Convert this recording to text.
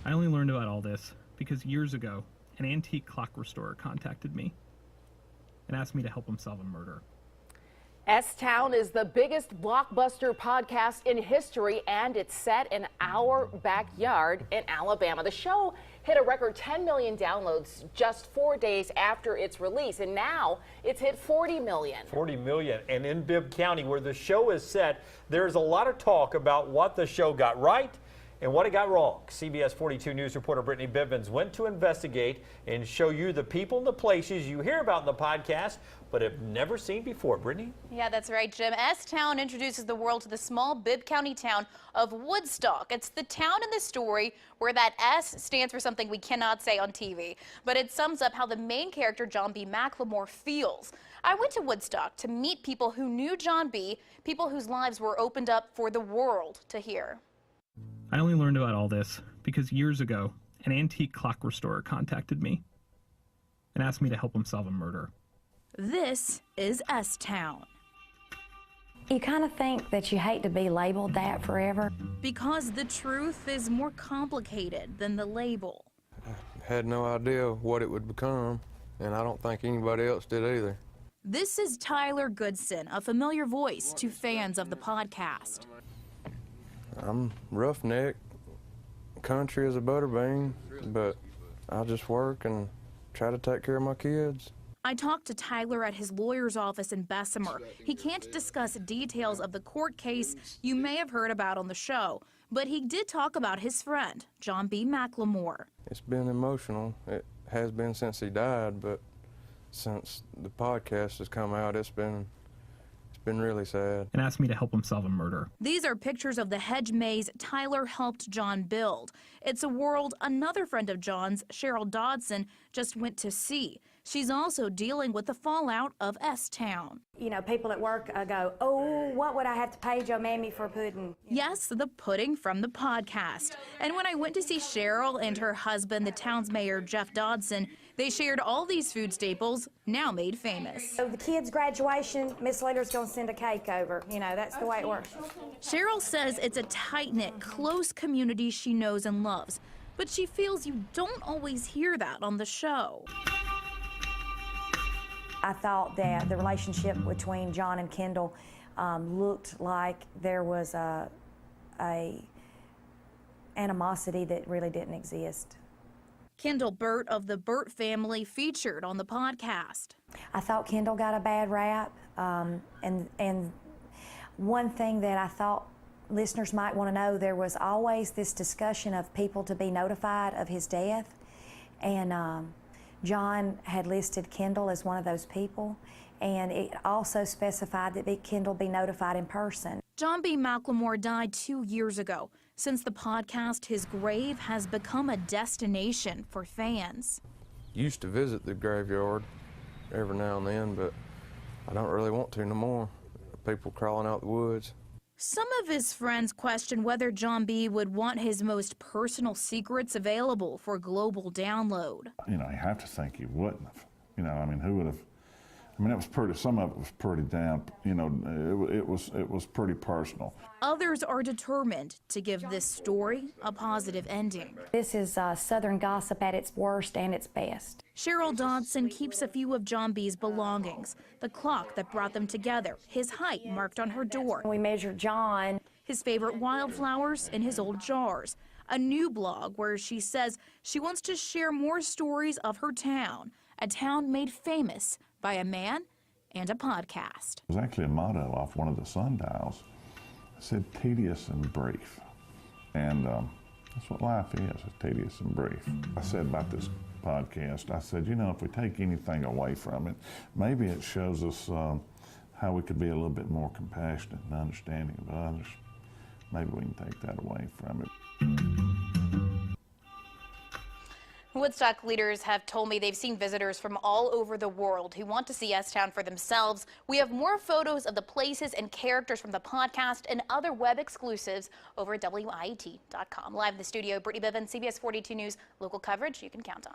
I only learned about all this because years ago, an antique clock restorer contacted me and asked me to help him solve a murder. S-Town is the biggest blockbuster podcast in history, and it's set in our backyard in Alabama. The show hit a record 10 million downloads just 4 days after its release, and now it's hit 40 million. 40 million. And in Bibb County, where the show is set, there's a lot of talk about what the show got right and what it got wrong. CBS 42 News reporter Brittany Bivens went to investigate and show you the people and the places you hear about in the podcast but have never seen before. Brittany? Yeah, that's right, Jim. S-Town introduces the world to the small Bibb County town of Woodstock. It's the town in the story where that S stands for something we cannot say on TV, but it sums up how the main character, John B. McLemore, feels. I went to Woodstock to meet people who knew John B., people whose lives were opened up for the world to hear. I only learned about all this because years ago, an antique clock restorer contacted me and asked me to help him solve a murder. This is S-Town. You kind of think that you hate to be labeled that forever. Because the truth is more complicated than the label. I had no idea what it would become, and I don't think anybody else did either. This is Tyler Goodson, a familiar voice to fans of the podcast. I'm roughneck, country as a butterbean, but I just work and try to take care of my kids. I talked to Tyler at his lawyer's office in Bessemer. He can't discuss details of the court case you may have heard about on the show, but he did talk about his friend, John B. McLemore. It's been emotional. It has been since he died, but since the podcast has come out, it's been really sad. And asked me to help him solve a murder. These are pictures of the hedge maze Tyler helped John build. It's a world another friend of John's, Cheryl Dodson, just went to see. She's also dealing with the fallout of S-Town. You know, people at work go, oh, what would I have to pay Joe Mammy for pudding? Yes, the pudding from the podcast. And when I went to see Cheryl and her husband, the town's mayor, Jeff Dodson, they shared all these food staples, now made famous. So the kids' graduation, Miss Leader's going to send a cake over. You know, that's the way it works. Cheryl says it's a tight-knit, close community she knows and loves, but she feels you don't always hear that on the show. I thought that the relationship between John and Kendall looked like there was a animosity that really didn't exist. Kendall Burt of the Burt family featured on the podcast. I thought Kendall got a bad rap, and one thing that I thought listeners might want to know, there was always this discussion of people to be notified of his death, and John had listed Kendall as one of those people, and it also specified that Kendall be notified in person. John B. McLemore died 2 years ago. Since the podcast, his grave has become a destination for fans. Used to visit the graveyard every now and then, but I don't really want to no more. People crawling out the woods. Some of his friends question whether John B. would want his most personal secrets available for global download. You know, you have to think he wouldn't have. You know, I mean, who would have? I mean, it was pretty. Some of it was pretty damn. You know, it was pretty personal. Others are determined to give this story a positive ending. This is Southern gossip at its worst and its best. Cheryl Dodson keeps a few of John B.'s belongings. The clock that brought them together, his height marked on her door. We measured John. His favorite wildflowers in his old jars. A new blog where she says she wants to share more stories of her town, a town made famous by a man and a podcast. It was actually a motto off one of the sundials. It said, tedious and brief. And that's what life is, tedious and brief. I said about this podcast, I said, you know, if we take anything away from it, maybe it shows us how we could be a little bit more compassionate and understanding of others. Maybe we can take that away from it. Woodstock leaders have told me they've seen visitors from all over the world who want to see S-Town for themselves. We have more photos of the places and characters from the podcast and other web exclusives over at WIAT.com. Live in the studio, Brittany Bivens, CBS 42 News, local coverage you can count on.